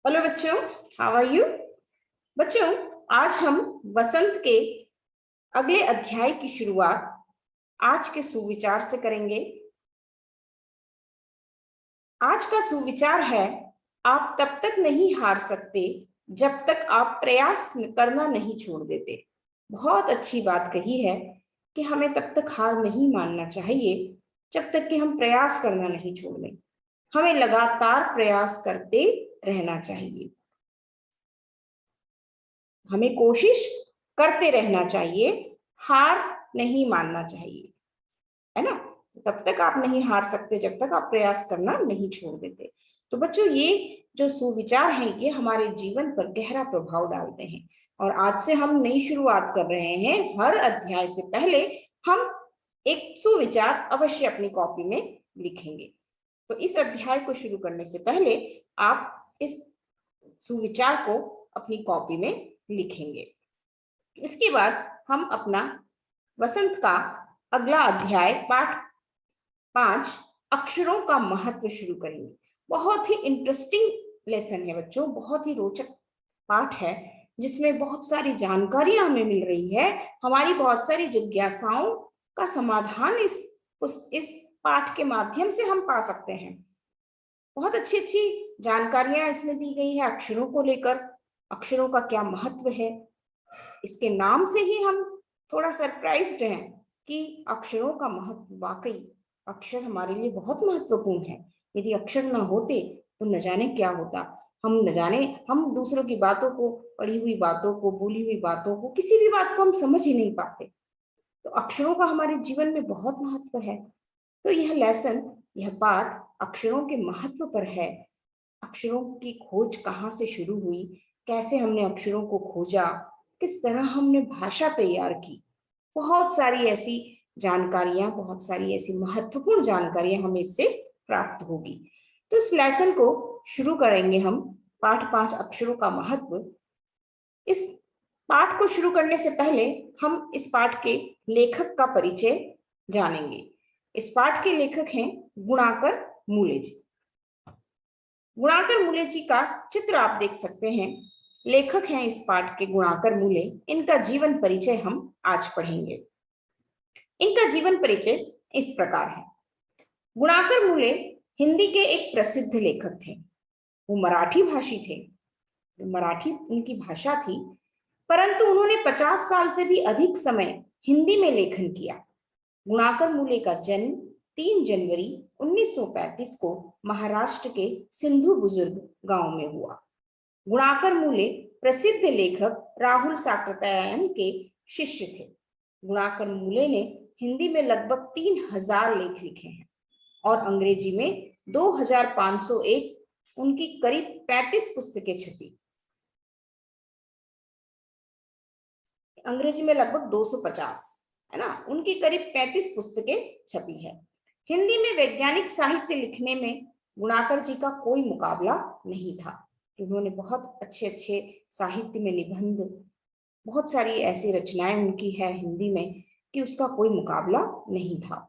Hello बच्चों, how are you? बच्चों, आज हम वसंत के अगले अध्याय की शुरुआत आज के सुविचार से करेंगे। आज का सुविचार है, आप तब तक नहीं हार सकते जब तक आप प्रयास करना नहीं छोड़ देते। बहुत अच्छी बात कही है कि हमें तब तक हार नहीं मानना चाहिए जब तक कि हम प्रयास करना नहीं छोड़ दें। हमें लगातार प्रयास करते रहना चाहिए, हमें कोशिश करते रहना चाहिए, हार नहीं मानना चाहिए, है ना? तब तक आप नहीं हार सकते जब तक आप प्रयास करना नहीं छोड़ देते। तो बच्चों, ये जो सुविचार हैं ये हमारे जीवन पर गहरा प्रभाव डालते हैं। और आज से हम नई शुरुआत कर रहे हैं। हर अध्याय से पहले हम एक सुविचार अवश्य अपनी कॉपी में लिखेंगे। तो इस अध्याय को शुरू करने से पहले आप इस सुविचार को अपनी कॉपी में लिखेंगे। इसके बाद हम अपना वसंत का अगला अध्याय पाठ 5 अक्षरों का महत्व शुरू करेंगे। बहुत ही इंटरेस्टिंग लेसन है बच्चों, बहुत ही रोचक पाठ है जिसमें बहुत सारी जानकारियां हमें मिल रही है। हमारी बहुत सारी जिज्ञासाओं का समाधान इस पाठ के माध्यम से हम पा सकते हैं। बहुत अच्छी अच्छी जानकारियां इसमें दी गई है अक्षरों को लेकर। अक्षरों का क्या महत्व है, इसके नाम से ही हम थोड़ा सरप्राइज्ड हैं कि अक्षरों का महत्व, वाकई अक्षर हमारे लिए बहुत महत्वपूर्ण है। यदि अक्षर ना होते तो न जाने क्या होता। हम न जाने, हम दूसरों की बातों को, पढ़ी हुई बातों को, बोली हुई बातों को, किसी भी बात को हम समझ ही नहीं पाते। तो अक्षरों का हमारे जीवन में बहुत महत्व है। तो यह लेसन, यह पाठ अक्षरों के महत्व पर है। अक्षरों की खोज कहाँ से शुरू हुई, कैसे हमने अक्षरों को खोजा, किस तरह हमने भाषा तैयार की, बहुत सारी ऐसी जानकारियां, बहुत सारी ऐसी महत्वपूर्ण जानकारियां हमें इससे प्राप्त होगी। तो इस लेसन को शुरू करेंगे हम, पाठ 5 अक्षरों का महत्व। इस पाठ को शुरू करने से पहले हम इस पाठ के लेखक का परिचय जानेंगे। इस पाठ के लेखक हैं गुणाकर मूले जी। गुणाकर मूले जी का चित्र आप देख सकते हैं। लेखक हैं इस पाठ के गुणाकर मूले। इनका जीवन परिचय हम आज पढ़ेंगे। इनका जीवन परिचय इस प्रकार है। गुणाकर मूले हिंदी के एक प्रसिद्ध लेखक थे। वो मराठी भाषी थे, मराठी उनकी भाषा थी, परंतु उन्होंने 50 साल से भी अधिक समय हिंदी में लेखन किया। गुणाकर मूले का जन्म 3 जनवरी 1935 को महाराष्ट्र के सिंधु बुजुर्ग गांव में हुआ। गुणाकर मूले प्रसिद्ध लेखक राहुल साकृत्यायन के शिष्य थे। गुणाकर मूले ने हिंदी में लगभग 3000 लेख लिखे हैं और अंग्रेजी में 2501, उनकी करीब 35 पुस्तकें छपी। अंग्रेजी में लगभग 250, है ना, उनकी करीब 35 पुस्तकें छपी है। हिंदी में वैज्ञानिक साहित्य लिखने में गुणाकर जी का कोई मुकाबला नहीं था। उन्होंने बहुत अच्छे अच्छे साहित्य में निबंध, बहुत सारी ऐसी रचनाएं उनकी है हिंदी में कि उसका कोई मुकाबला नहीं था।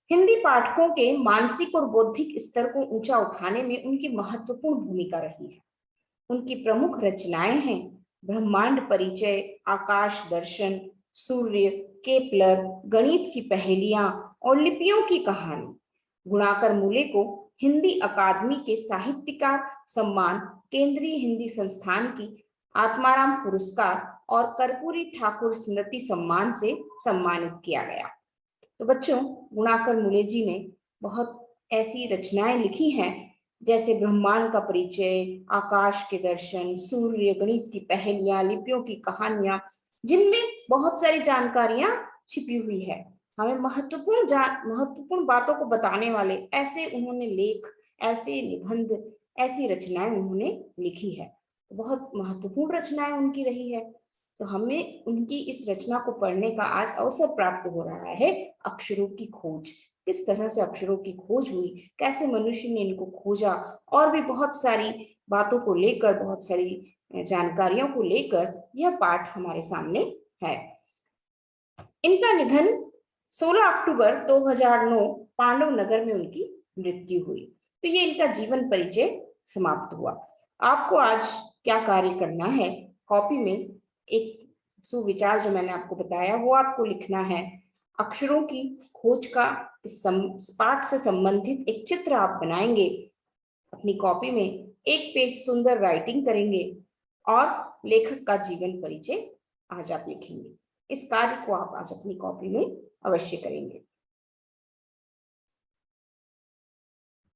हिंदी पाठकों के मानसिक और बौद्धिक स्तर को ऊंचा उठाने में उनकी महत्वपूर्ण भूमिका रही है। उनकी प्रमुख रचनाएं हैं ब्रह्मांड परिचय, आकाश दर्शन, सूर्य, केपलर, गणित की पहेलियां और लिपियों की कहानी। गुणाकर मूले को हिंदी अकादमी के साहित्यकार सम्मान, केंद्रीय हिंदी संस्थान की आत्माराम पुरस्कार और कर्पूरी ठाकुर स्मृति सम्मान से सम्मानित किया गया। तो बच्चों, गुणाकर मूले जी ने बहुत ऐसी रचनाएं लिखी हैं जैसे ब्रह्मांड का परिचय, आकाश के दर्शन, सूर्य, गणित की पहेलियां, लिपियों की कहानियां, जिनमें बहुत सारी जानकारियां छिपी हुई है। हमें महत्वपूर्ण बातों को बताने वाले ऐसे उन्होंने लेख, ऐसे निबंध, ऐसी रचनाएं उन्होंने लिखी है। बहुत महत्वपूर्ण रचनाएं उनकी रही है। तो हमें उनकी इस रचना को पढ़ने का आज अवसर प्राप्त हो रहा है। अक्षरों की खोज, किस तरह से अक्षरों की खोज हुई, कैसे मनुष्य ने इनको खोजा, और भी बहुत सारी बातों को लेकर, बहुत सारी जानकारियों को लेकर यह पाठ हमारे सामने है। इनका निधन 16 अक्टूबर 2009 पांडव नगर में उनकी मृत्यु हुई। तो ये इनका जीवन परिचय समाप्त हुआ। आपको आज क्या कार्य करना है, कॉपी में एक सुविचार जो मैंने आपको बताया वो आपको लिखना है। अक्षरों की खोज का इस पाठ से संबंधित एक चित्र आप बनाएंगे, अपनी कॉपी में एक पेज सुंदर राइटिंग करेंगे और लेखक का जीवन परिचय आज आप लिखेंगे। इस कार्य को आप आज अपनी कॉपी में अवश्य करेंगे।